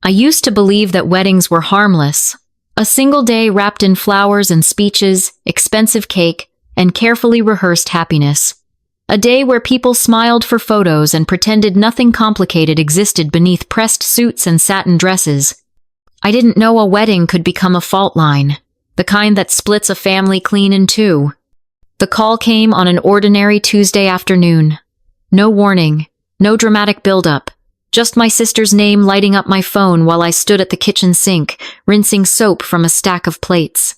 I used to believe that weddings were harmless. A single day wrapped in flowers and speeches, expensive cake, and carefully rehearsed happiness. A day where people smiled for photos and pretended nothing complicated existed beneath pressed suits and satin dresses. I didn't know a wedding could become a fault line, the kind that splits a family clean in two. The call came on an ordinary Tuesday afternoon. No warning, no dramatic build-up, just my sister's name lighting up my phone while I stood at the kitchen sink, rinsing soap from a stack of plates.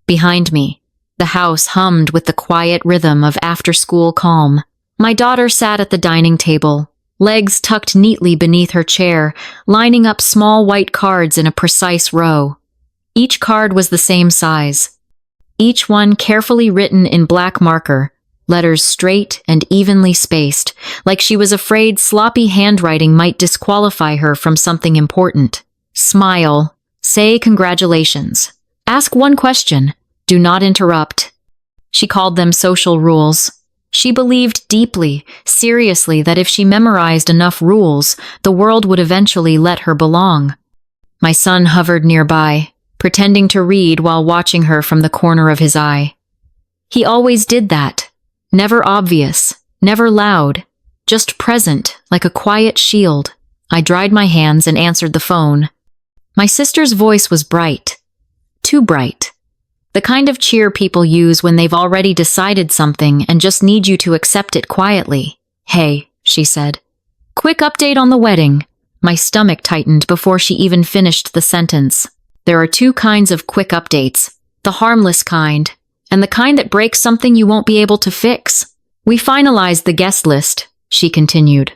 Behind me, the house hummed with the quiet rhythm of after-school calm. My daughter sat at the dining table, legs tucked neatly beneath her chair, lining up small white cards in a precise row. Each card was the same size. Each one carefully written in black marker, letters straight and evenly spaced, like she was afraid sloppy handwriting might disqualify her from something important. Smile. Say congratulations. Ask one question. Do not interrupt. She called them social rules. She believed deeply, seriously, that if she memorized enough rules, the world would eventually let her belong. My son hovered nearby, pretending to read while watching her from the corner of his eye. He always did that. Never obvious, never loud, just present, like a quiet shield. I dried my hands and answered the phone. My sister's voice was bright. Too bright. The kind of cheer people use when they've already decided something and just need you to accept it quietly. "Hey," she said. "Quick update on the wedding." My stomach tightened before she even finished the sentence. There are two kinds of quick updates, the harmless kind, and the kind that breaks something you won't be able to fix. "We finalized the guest list," she continued.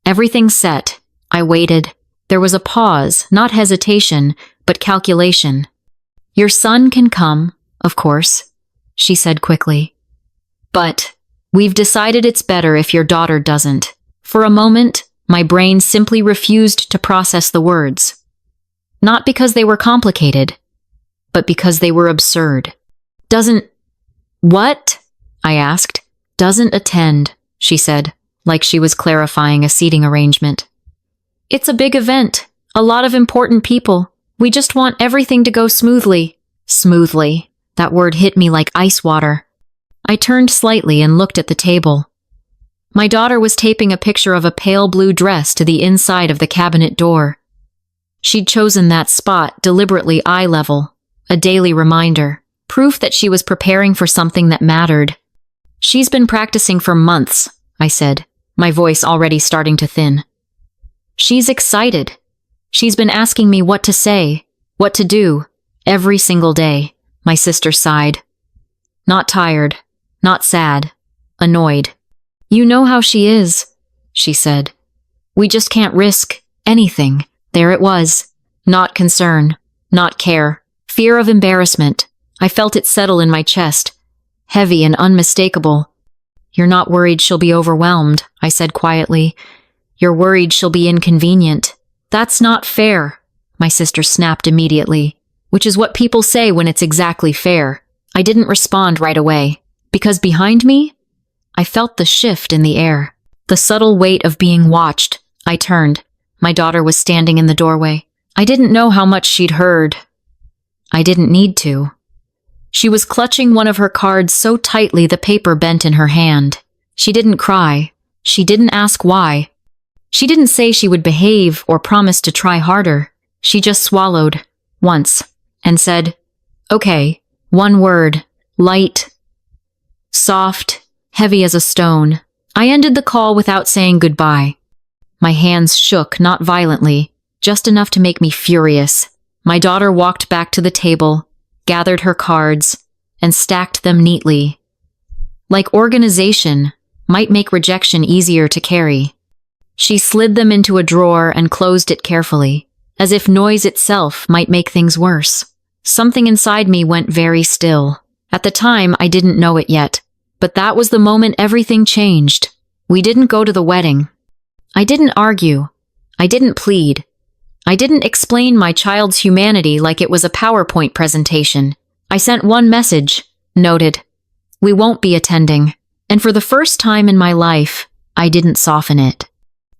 Everything's set. I waited. There was a pause, not hesitation, but calculation. "Your son can come, of course," she said quickly. "But we've decided it's better if your daughter doesn't." For a moment, my brain simply refused to process the words. Not because they were complicated, but because they were absurd. "Doesn't..." "What?" I asked. "Doesn't attend," she said, like she was clarifying a seating arrangement. "It's a big event, a lot of important people. We just want everything to go smoothly." Smoothly. That word hit me like ice water. I turned slightly and looked at the table. My daughter was taping a picture of a pale blue dress to the inside of the cabinet door. She'd chosen that spot deliberately eye level, a daily reminder, proof that she was preparing for something that mattered. "She's been practicing for months," I said, my voice already starting to thin. "She's excited. She's been asking me what to say, what to do, every single day," my sister sighed. Not tired, not sad, annoyed. "You know how she is," she said. "We just can't risk anything." There it was. Not concern, not care, fear of embarrassment. I felt it settle in my chest, heavy and unmistakable. "You're not worried she'll be overwhelmed," I said quietly. "You're worried she'll be inconvenient." "That's not fair," my sister snapped immediately, which is what people say when it's exactly fair. I didn't respond right away, because behind me, I felt the shift in the air, the subtle weight of being watched. I turned. My daughter was standing in the doorway. I didn't know how much she'd heard. I didn't need to. She was clutching one of her cards so tightly the paper bent in her hand. She didn't cry. She didn't ask why. She didn't say she would behave or promise to try harder. She just swallowed, once, and said, "Okay," one word, light, soft, heavy as a stone. I ended the call without saying goodbye. My hands shook, not violently, just enough to make me furious. My daughter walked back to the table, gathered her cards, and stacked them neatly. Like organization might make rejection easier to carry. She slid them into a drawer and closed it carefully, as if noise itself might make things worse. Something inside me went very still. At the time, I didn't know it yet, but that was the moment everything changed. We didn't go to the wedding. I didn't argue. I didn't plead. I didn't explain my child's humanity like it was a PowerPoint presentation. I sent one message, noted, "We won't be attending." And for the first time in my life, I didn't soften it.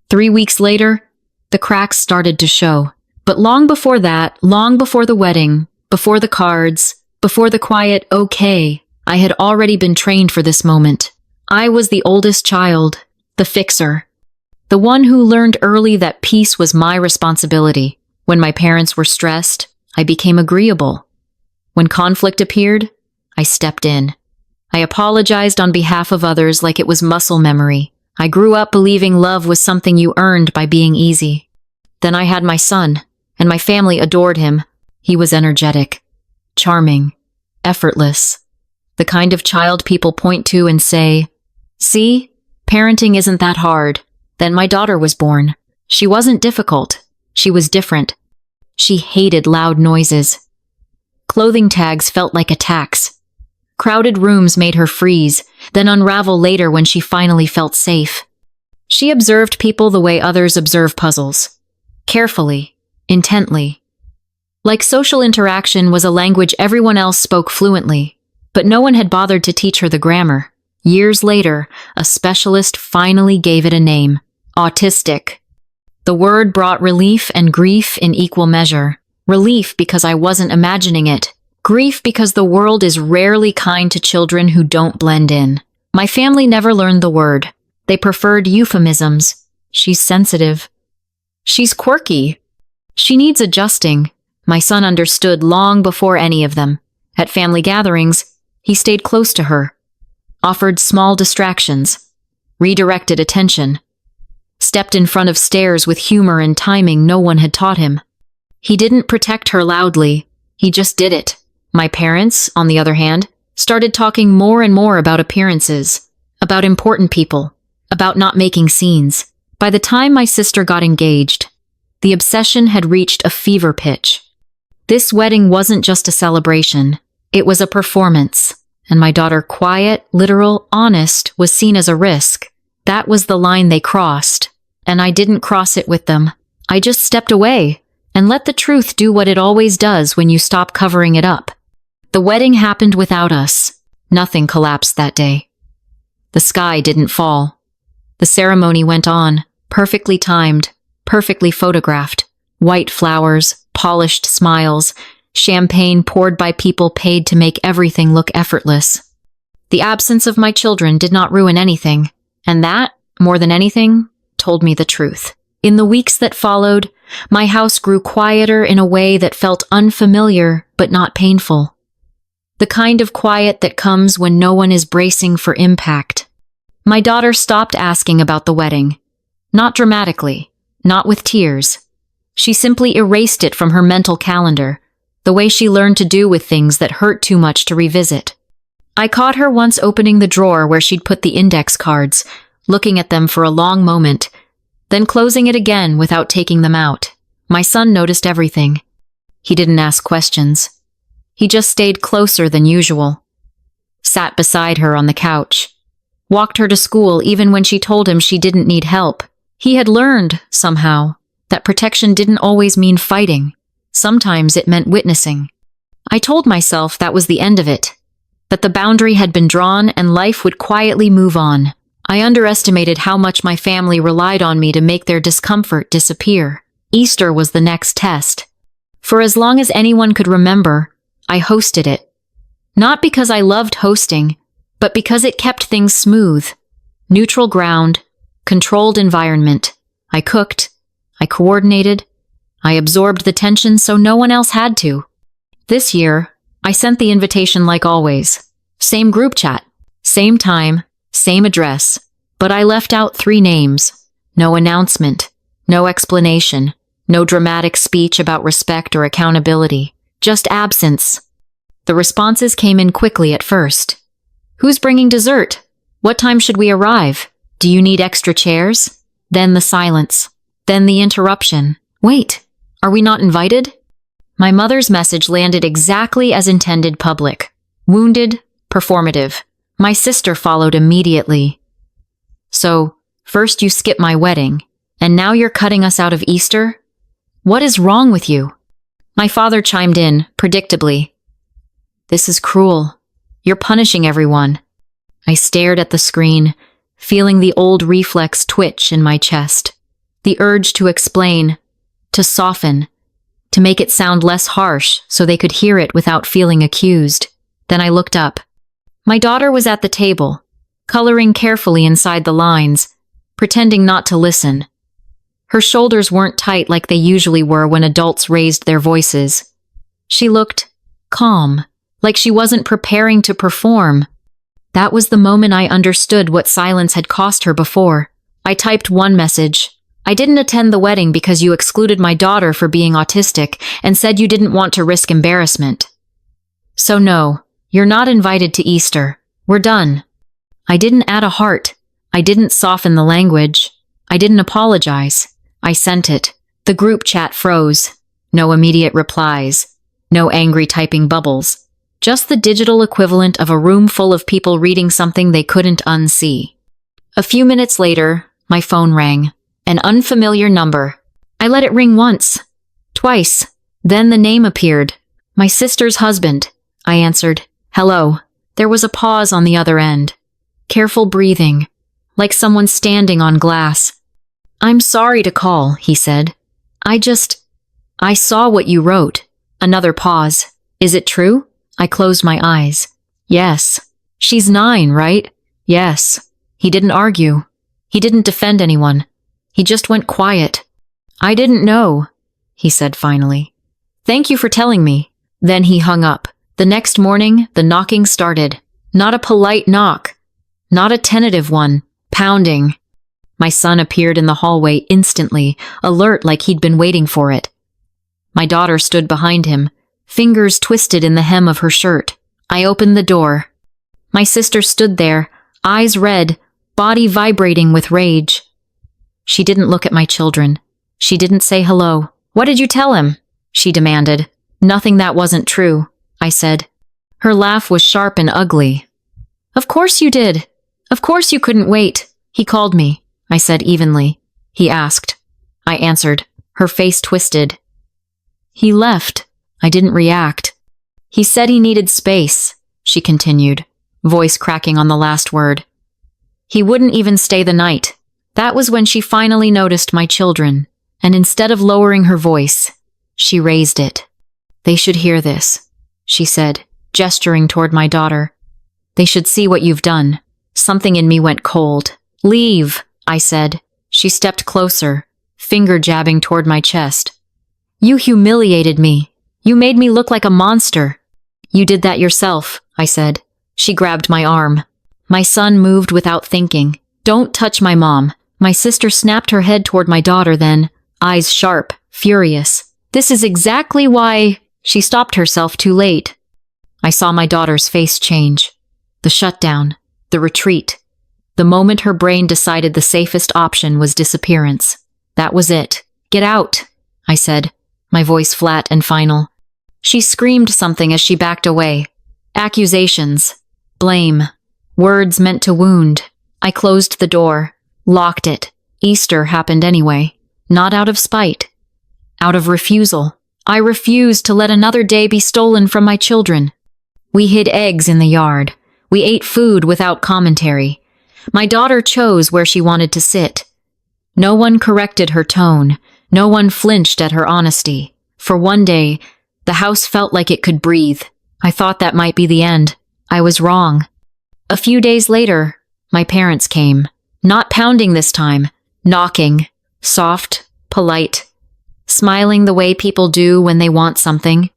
3 weeks later, the cracks started to show. But long before that, long before the wedding, before the cards, before the quiet okay, I had already been trained for this moment. I was the oldest child, the fixer, the one who learned early that peace was my responsibility. When my parents were stressed, I became agreeable. When conflict appeared, I stepped in. I apologized on behalf of others like it was muscle memory. I grew up believing love was something you earned by being easy. Then I had my son, and my family adored him. He was energetic, charming, effortless. The kind of child people point to and say, "See, parenting isn't that hard." Then my daughter was born. She wasn't difficult. She was different. She hated loud noises. Clothing tags felt like attacks. Crowded rooms made her freeze, then unravel later when she finally felt safe. She observed people the way others observe puzzles. Carefully, intently. Like social interaction was a language everyone else spoke fluently, but no one had bothered to teach her the grammar. Years later, a specialist finally gave it a name: autistic. The word brought relief and grief in equal measure. Relief because I wasn't imagining it. Grief because the world is rarely kind to children who don't blend in. My family never learned the word. They preferred euphemisms. She's sensitive. She's quirky. She needs adjusting. My son understood long before any of them. At family gatherings, he stayed close to her, offered small distractions, redirected attention, stepped in front of stairs with humor and timing no one had taught him. He didn't protect her loudly, he just did it. My parents, on the other hand, started talking more and more about appearances, about important people, about not making scenes. By the time my sister got engaged, the obsession had reached a fever pitch. This wedding wasn't just a celebration, it was a performance, and my daughter, quiet, literal, honest, was seen as a risk. That was the line they crossed, and I didn't cross it with them. I just stepped away and let the truth do what it always does when you stop covering it up. The wedding happened without us. Nothing collapsed that day. The sky didn't fall. The ceremony went on, perfectly timed, perfectly photographed. White flowers, polished smiles, champagne poured by people paid to make everything look effortless. The absence of my children did not ruin anything, and that, more than anything, told me the truth. In the weeks that followed, my house grew quieter in a way that felt unfamiliar but not painful. The kind of quiet that comes when no one is bracing for impact. My daughter stopped asking about the wedding. Not dramatically, not with tears. She simply erased it from her mental calendar, the way she learned to do with things that hurt too much to revisit. I caught her once opening the drawer where she'd put the index cards, looking at them for a long moment, then closing it again without taking them out. My son noticed everything. He didn't ask questions. He just stayed closer than usual. Sat beside her on the couch. Walked her to school even when she told him she didn't need help. He had learned, somehow, that protection didn't always mean fighting. Sometimes it meant witnessing. I told myself that was the end of it, that the boundary had been drawn and life would quietly move on. I underestimated how much my family relied on me to make their discomfort disappear. Easter was the next test. For as long as anyone could remember, I hosted it. Not because I loved hosting, but because it kept things smooth. Neutral ground, controlled environment. I cooked, I coordinated, I absorbed the tension so no one else had to. This year, I sent the invitation like always. Same group chat, same time, same address, but I left out 3 names. No announcement, no explanation, no dramatic speech about respect or accountability. Just absence. The responses came in quickly at first. Who's bringing dessert? What time should we arrive? Do you need extra chairs? Then the silence. Then the interruption. Wait, are we not invited? My mother's message landed exactly as intended: public. Wounded, performative. My sister followed immediately. So, first you skip my wedding, and now you're cutting us out of Easter? What is wrong with you? My father chimed in, predictably. This is cruel. You're punishing everyone. I stared at the screen, feeling the old reflex twitch in my chest. The urge to explain, to soften, to make it sound less harsh so they could hear it without feeling accused. Then I looked up. My daughter was at the table, coloring carefully inside the lines, pretending not to listen. Her shoulders weren't tight like they usually were when adults raised their voices. She looked calm, like she wasn't preparing to perform. That was the moment I understood what silence had cost her before. I typed one message. I didn't attend the wedding because you excluded my daughter for being autistic and said you didn't want to risk embarrassment. So no, you're not invited to Easter. We're done. I didn't add a heart. I didn't soften the language. I didn't apologize. I sent it. The group chat froze. No immediate replies. No angry typing bubbles. Just the digital equivalent of a room full of people reading something they couldn't unsee. A few minutes later, my phone rang. An unfamiliar number. I let it ring once. Twice. Then the name appeared. My sister's husband. I answered. Hello. There was a pause on the other end. Careful breathing. Like someone standing on glass. I'm sorry to call, he said. I saw what you wrote. Another pause. Is it true? I closed my eyes. Yes. She's 9, right? Yes. He didn't argue. He didn't defend anyone. He just went quiet. I didn't know, he said finally. Thank you for telling me. Then he hung up. The next morning, the knocking started. Not a polite knock. Not a tentative one. Pounding. My son appeared in the hallway instantly, alert like he'd been waiting for it. My daughter stood behind him, fingers twisted in the hem of her shirt. I opened the door. My sister stood there, eyes red, body vibrating with rage. She didn't look at my children. She didn't say hello. What did you tell him? She demanded. Nothing that wasn't true, I said. Her laugh was sharp and ugly. Of course you did. Of course you couldn't wait. He called me, I said evenly. He asked. I answered, her face twisted. He left. I didn't react. He said he needed space, she continued, voice cracking on the last word. He wouldn't even stay the night. That was when she finally noticed my children, and instead of lowering her voice, she raised it. They should hear this, she said, gesturing toward my daughter. They should see what you've done. Something in me went cold. Leave, I said. She stepped closer, finger jabbing toward my chest. You humiliated me. You made me look like a monster. You did that yourself, I said. She grabbed my arm. My son moved without thinking. Don't touch my mom. My sister snapped her head toward my daughter then, eyes sharp, furious. This is exactly why... She stopped herself too late. I saw my daughter's face change. The shutdown. The retreat. The moment her brain decided the safest option was disappearance. That was it. Get out, I said, my voice flat and final. She screamed something as she backed away. Accusations. Blame. Words meant to wound. I closed the door. Locked it. Easter happened anyway. Not out of spite. Out of refusal. I refused to let another day be stolen from my children. We hid eggs in the yard. We ate food without commentary. My daughter chose where she wanted to sit. No one corrected her tone. No one flinched at her honesty. For one day, the house felt like it could breathe. I thought that might be the end. I was wrong. A few days later, my parents came. Not pounding this time. Knocking. Soft, polite. Smiling the way people do when they want something.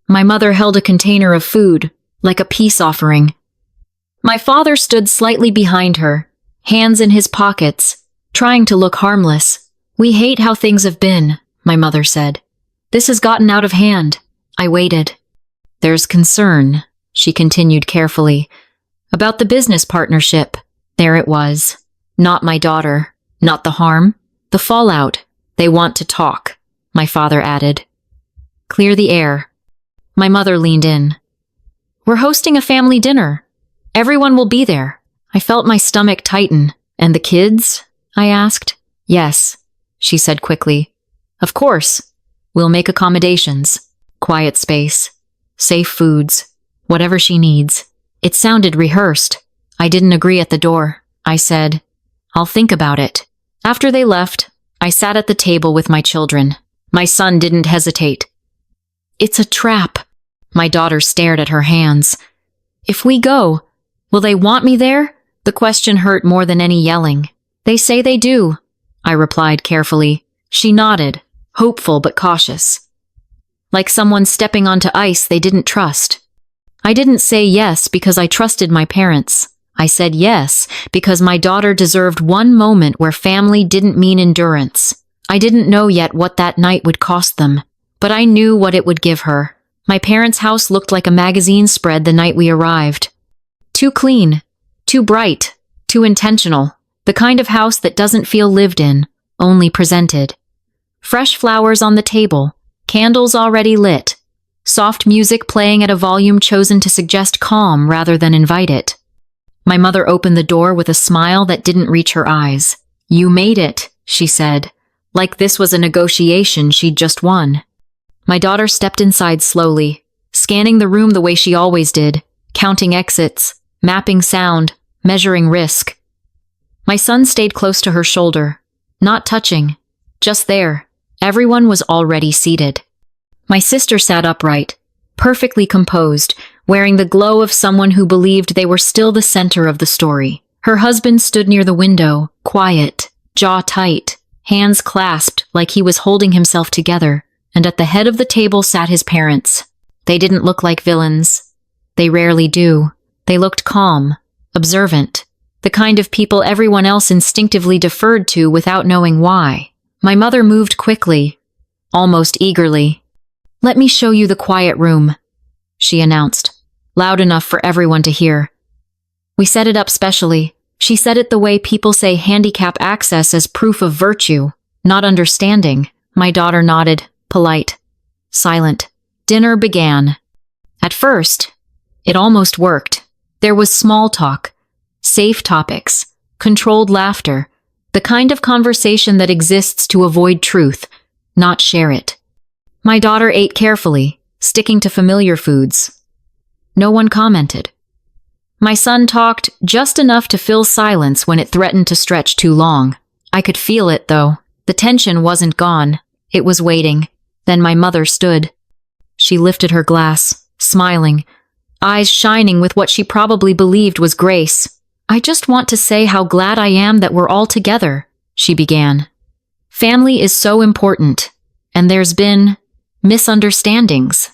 My mother held a container of food, like a peace offering. My father stood slightly behind her, hands in his pockets, trying to look harmless. We hate how things have been, my mother said. This has gotten out of hand. I waited. There's concern, she continued carefully, about the business partnership. There it was. Not my daughter. Not the harm. The fallout. They want to talk, my father added. Clear the air. My mother leaned in. We're hosting a family dinner. Everyone will be there. I felt my stomach tighten. And the kids? I asked. Yes, she said quickly. Of course. We'll make accommodations. Quiet space. Safe foods. Whatever she needs. It sounded rehearsed. I didn't agree at the door. I said, I'll think about it. After they left, I sat at the table with my children. My son didn't hesitate. It's a trap. My daughter stared at her hands. If we go, will they want me there? The question hurt more than any yelling. They say they do, I replied carefully. She nodded, hopeful but cautious. Like someone stepping onto ice they didn't trust. I didn't say yes because I trusted my parents. I said yes because my daughter deserved one moment where family didn't mean endurance. I didn't know yet what that night would cost them, but I knew what it would give her. My parents' house looked like a magazine spread the night we arrived. Too clean, too bright, too intentional. The kind of house that doesn't feel lived in, only presented. Fresh flowers on the table, candles already lit, soft music playing at a volume chosen to suggest calm rather than invite it. My mother opened the door with a smile that didn't reach her eyes. You made it, she said, like this was a negotiation she'd just won. My daughter stepped inside slowly, scanning the room the way she always did, counting exits, mapping sound, measuring risk. My son stayed close to her shoulder, not touching, just there. Everyone was already seated. My sister sat upright, perfectly composed, wearing the glow of someone who believed they were still the center of the story. Her husband stood near the window, quiet, jaw tight, hands clasped like he was holding himself together, and at the head of the table sat his parents. They didn't look like villains. They rarely do. They looked calm, observant, the kind of people everyone else instinctively deferred to without knowing why. My mother moved quickly, almost eagerly. Let me show you the quiet room, she announced, loud enough for everyone to hear. We set it up specially. She said it the way people say handicap access as proof of virtue, not understanding. My daughter nodded, polite, silent. Dinner began. At first, it almost worked. There was small talk, safe topics, controlled laughter, the kind of conversation that exists to avoid truth, not share it. My daughter ate carefully, sticking to familiar foods. No one commented. My son talked just enough to fill silence when it threatened to stretch too long. I could feel it, though. The tension wasn't gone. It was waiting. Then my mother stood. She lifted her glass, smiling, eyes shining with what she probably believed was grace. I just want to say how glad I am that we're all together, she began. Family is so important, and there's been misunderstandings.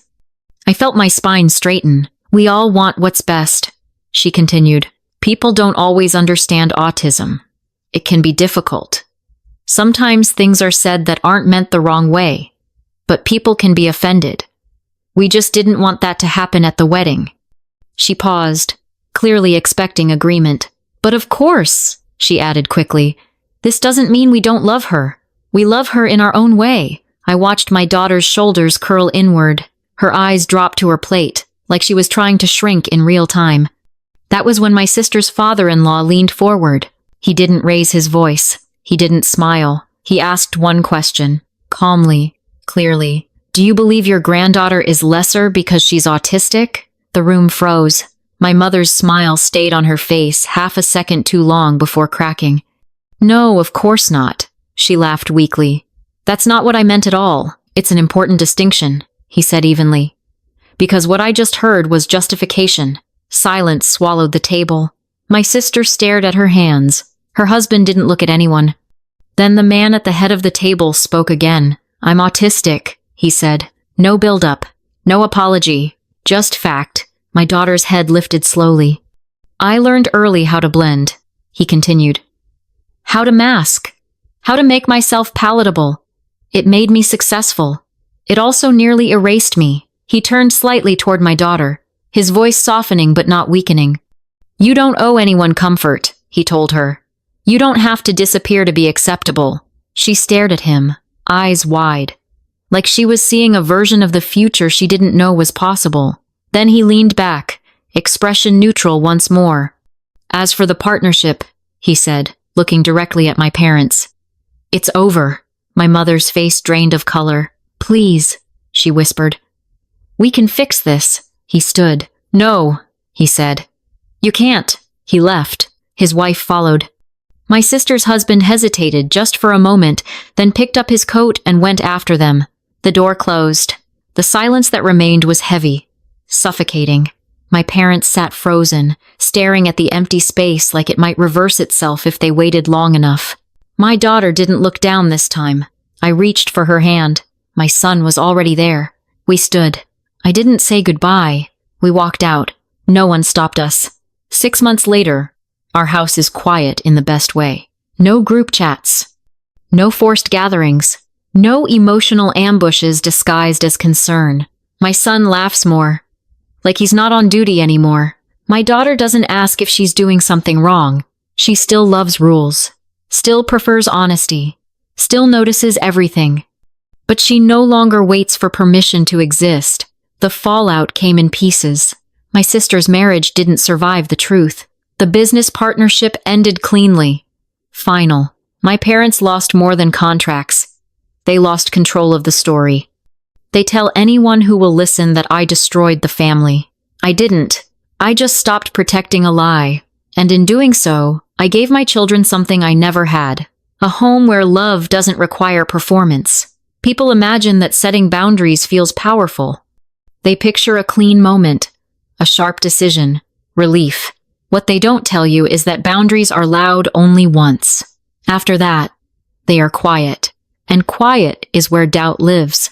I felt my spine straighten. We all want what's best, she continued. People don't always understand autism. It can be difficult. Sometimes things are said that aren't meant the wrong way, but people can be offended. We just didn't want that to happen at the wedding. She paused, clearly expecting agreement. But of course, she added quickly, this doesn't mean we don't love her. We love her in our own way. I watched my daughter's shoulders curl inward. Her eyes dropped to her plate, like she was trying to shrink in real time. That was when my sister's father-in-law leaned forward. He didn't raise his voice. He didn't smile. He asked one question, calmly, clearly. Do you believe your granddaughter is lesser because she's autistic? The room froze. My mother's smile stayed on her face half a second too long before cracking. No, of course not, she laughed weakly. That's not what I meant at all. It's an important distinction, he said evenly. Because what I just heard was justification. Silence swallowed the table. My sister stared at her hands. Her husband didn't look at anyone. Then the man at the head of the table spoke again. I'm autistic, he said. No build-up. No apology. Just fact. My daughter's head lifted slowly. I learned early how to blend, he continued. How to mask. How to make myself palatable. It made me successful. It also nearly erased me. He turned slightly toward my daughter, his voice softening but not weakening. You don't owe anyone comfort, he told her. You don't have to disappear to be acceptable. She stared at him, eyes wide, like she was seeing a version of the future she didn't know was possible. Then he leaned back, expression neutral once more. As for the partnership, he said, looking directly at my parents. It's over. My mother's face drained of color. Please, she whispered. We can fix this. He stood. No, he said. You can't. He left. His wife followed. My sister's husband hesitated just for a moment, then picked up his coat and went after them. The door closed. The silence that remained was heavy, suffocating. My parents sat frozen, staring at the empty space like it might reverse itself if they waited long enough. My daughter didn't look down this time. I reached for her hand. My son was already there. We stood. I didn't say goodbye. We walked out. No one stopped us. 6 months later, our house is quiet in the best way. No group chats. No forced gatherings. No emotional ambushes disguised as concern. My son laughs more, like he's not on duty anymore. My daughter doesn't ask if she's doing something wrong. She still loves rules, still prefers honesty, still notices everything. But she no longer waits for permission to exist. The fallout came in pieces. My sister's marriage didn't survive the truth. The business partnership ended cleanly. Final. My parents lost more than contracts. They lost control of the story. They tell anyone who will listen that I destroyed the family. I didn't. I just stopped protecting a lie. And in doing so, I gave my children something I never had. A home where love doesn't require performance. People imagine that setting boundaries feels powerful. They picture a clean moment, a sharp decision, relief. What they don't tell you is that boundaries are loud only once. After that, they are quiet. And quiet is where doubt lives.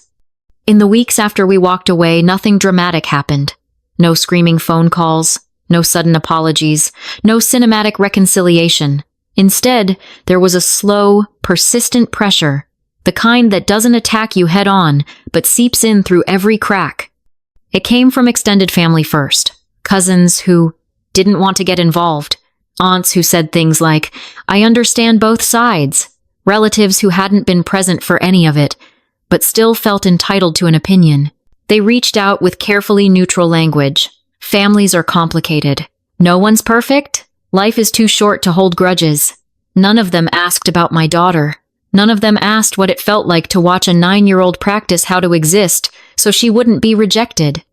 In the weeks after we walked away, nothing dramatic happened. No screaming phone calls, no sudden apologies, no cinematic reconciliation. Instead, there was a slow, persistent pressure, the kind that doesn't attack you head on, but seeps in through every crack. It came from extended family first. Cousins who didn't want to get involved. Aunts who said things like, "I understand both sides." Relatives who hadn't been present for any of it, but still felt entitled to an opinion. They reached out with carefully neutral language. Families are complicated. No one's perfect. Life is too short to hold grudges. None of them asked about my daughter. None of them asked what it felt like to watch a 9-year-old practice how to exist so she wouldn't be rejected.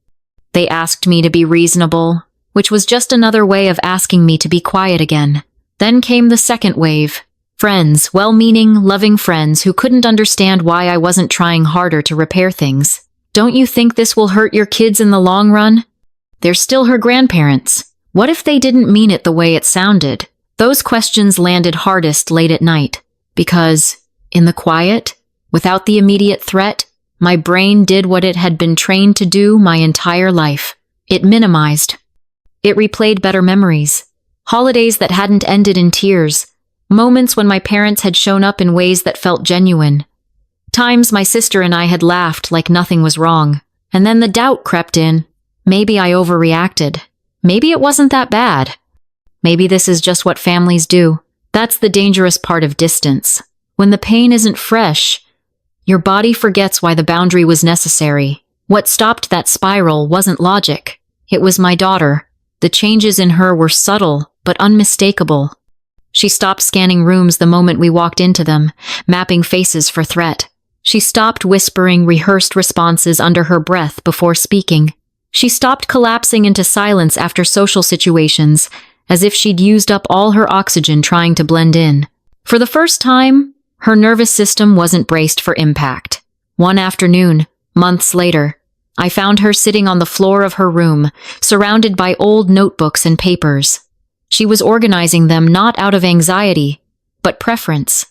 They asked me to be reasonable, which was just another way of asking me to be quiet again. Then came the second wave. Friends, well-meaning, loving friends who couldn't understand why I wasn't trying harder to repair things. Don't you think this will hurt your kids in the long run? They're still her grandparents. What if they didn't mean it the way it sounded? Those questions landed hardest late at night, because, in the quiet, without the immediate threat, my brain did what it had been trained to do my entire life. It minimized. It replayed better memories. Holidays that hadn't ended in tears. Moments when my parents had shown up in ways that felt genuine. Times my sister and I had laughed like nothing was wrong. And then the doubt crept in. Maybe I overreacted. Maybe it wasn't that bad. Maybe this is just what families do. That's the dangerous part of distance. When the pain isn't fresh, your body forgets why the boundary was necessary. What stopped that spiral wasn't logic. It was my daughter. The changes in her were subtle, but unmistakable. She stopped scanning rooms the moment we walked into them, mapping faces for threat. She stopped whispering rehearsed responses under her breath before speaking. She stopped collapsing into silence after social situations, as if she'd used up all her oxygen trying to blend in. For the first time, her nervous system wasn't braced for impact. One afternoon, months later, I found her sitting on the floor of her room, surrounded by old notebooks and papers. She was organizing them not out of anxiety, but preference.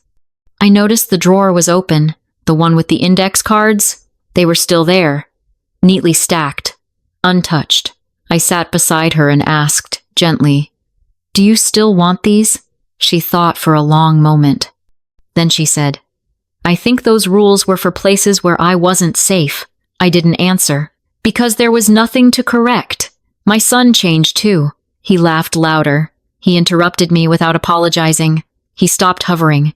I noticed the drawer was open, the one with the index cards. They were still there, neatly stacked, untouched. I sat beside her and asked, gently, "Do you still want these?" She thought for a long moment. Then she said, "I think those rules were for places where I wasn't safe." I didn't answer, because there was nothing to correct. My son changed too. He laughed louder. He interrupted me without apologizing. He stopped hovering.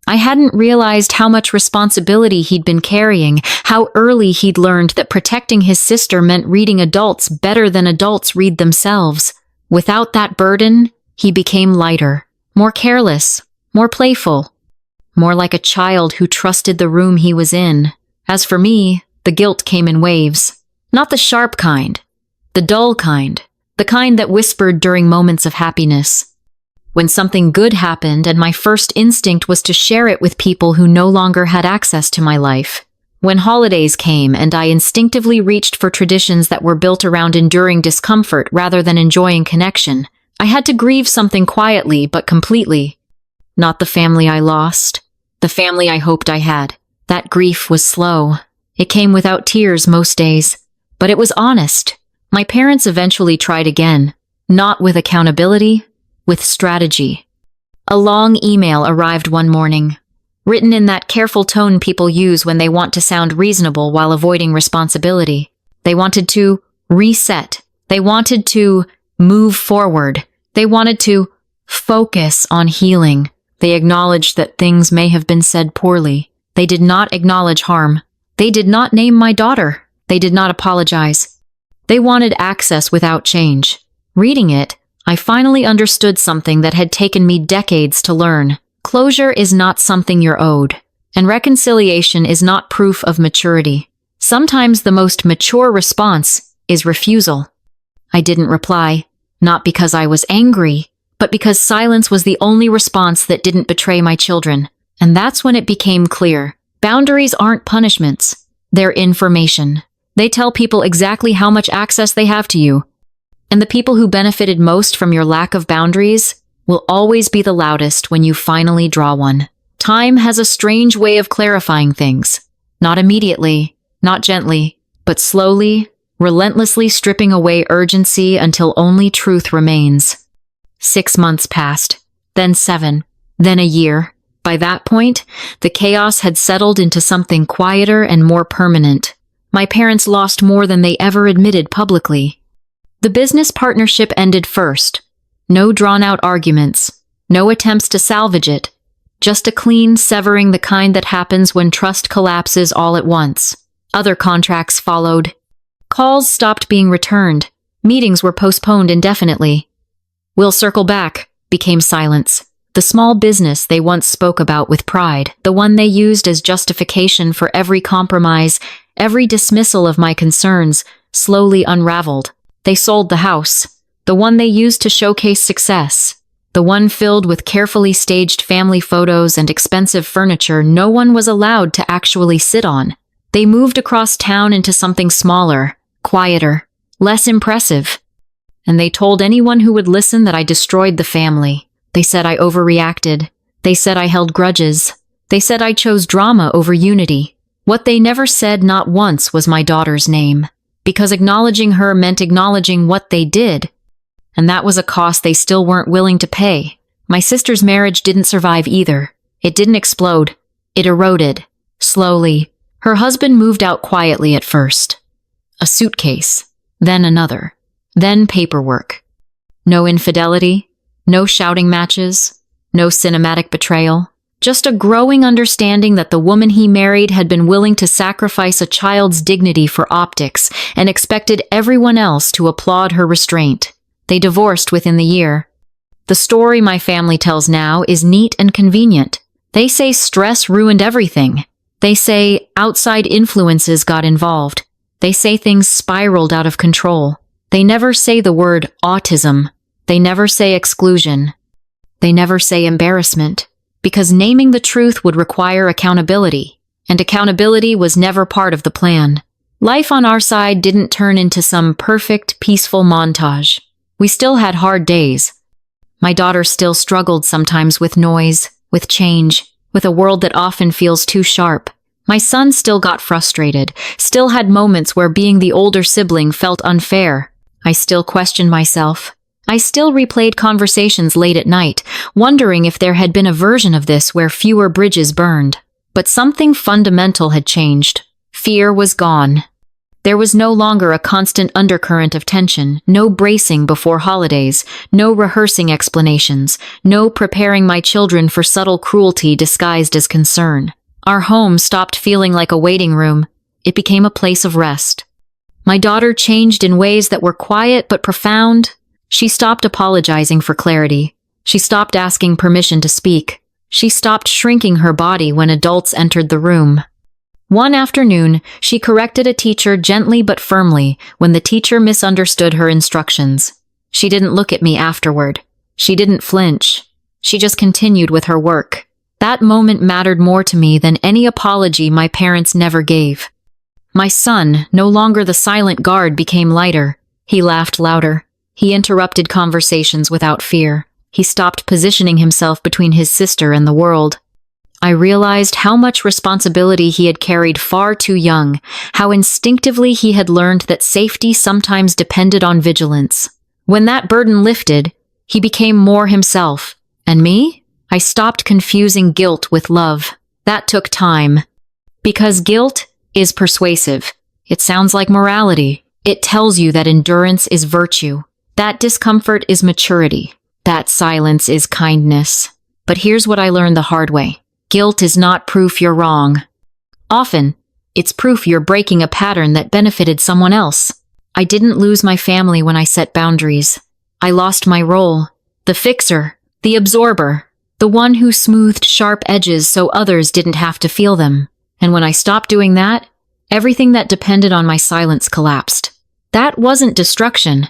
I hadn't realized how much responsibility he'd been carrying, how early he'd learned that protecting his sister meant reading adults better than adults read themselves. Without that burden, he became lighter, more careless, more playful, more like a child who trusted the room he was in. As for me, the guilt came in waves. Not the sharp kind, the dull kind, the kind that whispered during moments of happiness. When something good happened and my first instinct was to share it with people who no longer had access to my life. When holidays came and I instinctively reached for traditions that were built around enduring discomfort rather than enjoying connection, I had to grieve something quietly but completely. Not the family I lost, the family I hoped I had. That grief was slow. It came without tears most days, but it was honest. My parents eventually tried again, not with accountability, with strategy. A long email arrived one morning, written in that careful tone people use when they want to sound reasonable while avoiding responsibility. They wanted to reset. They wanted to move forward. They wanted to focus on healing. They acknowledged that things may have been said poorly. They did not acknowledge harm. They did not name my daughter. They did not apologize. They wanted access without change. Reading it, I finally understood something that had taken me decades to learn. Closure is not something you're owed, and reconciliation is not proof of maturity. Sometimes the most mature response is refusal. I didn't reply, not because I was angry, but because silence was the only response that didn't betray my children. And that's when it became clear. Boundaries aren't punishments. They're information. They tell people exactly how much access they have to you. And the people who benefited most from your lack of boundaries will always be the loudest when you finally draw one. Time has a strange way of clarifying things. Not immediately, not gently, but slowly, relentlessly stripping away urgency until only truth remains. 6 months passed, then 7, then a year. By that point, the chaos had settled into something quieter and more permanent. My parents lost more than they ever admitted publicly. The business partnership ended first. No drawn-out arguments, no attempts to salvage it, just a clean severing, the kind that happens when trust collapses all at once. Other contracts followed. Calls stopped being returned. Meetings were postponed indefinitely. "We'll circle back," became silence. The small business they once spoke about with pride, the one they used as justification for every compromise, every dismissal of my concerns, slowly unraveled. They sold the house, the one they used to showcase success, the one filled with carefully staged family photos and expensive furniture no one was allowed to actually sit on. They moved across town into something smaller, quieter, less impressive. And they told anyone who would listen that I destroyed the family. They said I overreacted. They said I held grudges. They said I chose drama over unity. What they never said, not once, was my daughter's name. Because acknowledging her meant acknowledging what they did. And that was a cost they still weren't willing to pay. My sister's marriage didn't survive either. It didn't explode. It eroded. Slowly. Her husband moved out quietly at first. A suitcase. Then another. Then paperwork. No infidelity. No shouting matches. No cinematic betrayal. Just a growing understanding that the woman he married had been willing to sacrifice a child's dignity for optics and expected everyone else to applaud her restraint. They divorced within the year. The story my family tells now is neat and convenient. They say stress ruined everything. They say outside influences got involved. They say things spiraled out of control. They never say the word autism. They never say exclusion. They never say embarrassment. Because naming the truth would require accountability, and accountability was never part of the plan. Life on our side didn't turn into some perfect, peaceful montage. We still had hard days. My daughter still struggled sometimes with noise, with change, with a world that often feels too sharp. My son still got frustrated, still had moments where being the older sibling felt unfair. I still questioned myself. I still replayed conversations late at night, wondering if there had been a version of this where fewer bridges burned. But something fundamental had changed. Fear was gone. There was no longer a constant undercurrent of tension, no bracing before holidays, no rehearsing explanations, no preparing my children for subtle cruelty disguised as concern. Our home stopped feeling like a waiting room. It became a place of rest. My daughter changed in ways that were quiet but profound. She stopped apologizing for clarity. She stopped asking permission to speak. She stopped shrinking her body when adults entered the room. One afternoon, she corrected a teacher gently but firmly when the teacher misunderstood her instructions. She didn't look at me afterward. She didn't flinch. She just continued with her work. That moment mattered more to me than any apology my parents never gave. My son, no longer the silent guard, became lighter. He laughed louder. He interrupted conversations without fear. He stopped positioning himself between his sister and the world. I realized how much responsibility he had carried far too young, how instinctively he had learned that safety sometimes depended on vigilance. When that burden lifted, he became more himself. And me? I stopped confusing guilt with love. That took time. Because guilt is persuasive. It sounds like morality. It tells you that endurance is virtue. That discomfort is maturity. That silence is kindness. But here's what I learned the hard way. Guilt is not proof you're wrong. Often, it's proof you're breaking a pattern that benefited someone else. I didn't lose my family when I set boundaries. I lost my role. The fixer, the absorber, the one who smoothed sharp edges so others didn't have to feel them. And when I stopped doing that, everything that depended on my silence collapsed. That wasn't destruction.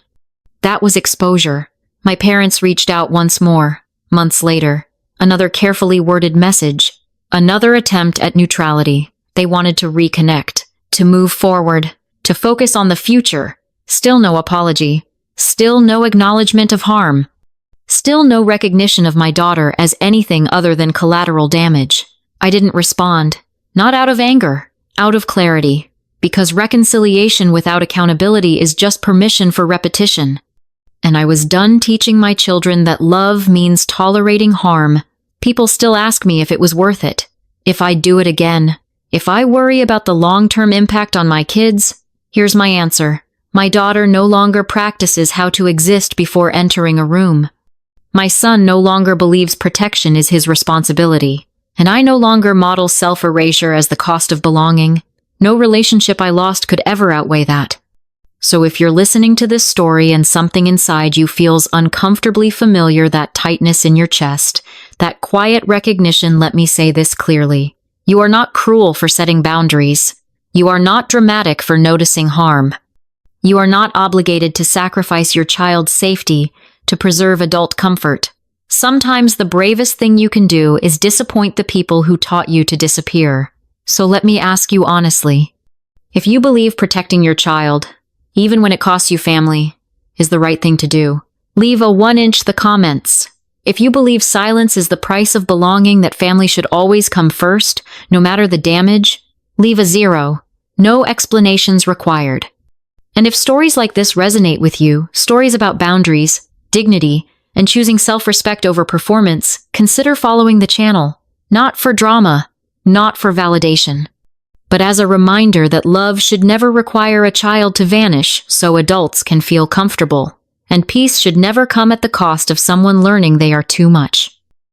That was exposure. My parents reached out once more, months later. Another carefully worded message. Another attempt at neutrality. They wanted to reconnect, to move forward, to focus on the future. Still no apology. Still no acknowledgement of harm. Still no recognition of my daughter as anything other than collateral damage. I didn't respond. Not out of anger, out of clarity. Because reconciliation without accountability is just permission for repetition. And I was done teaching my children that love means tolerating harm. People still ask me if it was worth it, if I'd do it again, if I worry about the long-term impact on my kids. Here's my answer. My daughter no longer practices how to exist before entering a room. My son no longer believes protection is his responsibility, and I no longer model self-erasure as the cost of belonging. No relationship I lost could ever outweigh that. So if you're listening to this story and something inside you feels uncomfortably familiar, that tightness in your chest, that quiet recognition, let me say this clearly. You are not cruel for setting boundaries. You are not dramatic for noticing harm. You are not obligated to sacrifice your child's safety to preserve adult comfort. Sometimes the bravest thing you can do is disappoint the people who taught you to disappear. So let me ask you honestly, if you believe protecting your child, even when it costs you family, is the right thing to do, leave a 1-inch the comments. If you believe silence is the price of belonging, that family should always come first, no matter the damage, leave a 0. No explanations required. And if stories like this resonate with you, stories about boundaries, dignity, and choosing self-respect over performance, consider following the channel. Not for drama, not for validation, but as a reminder that love should never require a child to vanish so adults can feel comfortable, and peace should never come at the cost of someone learning they are too much.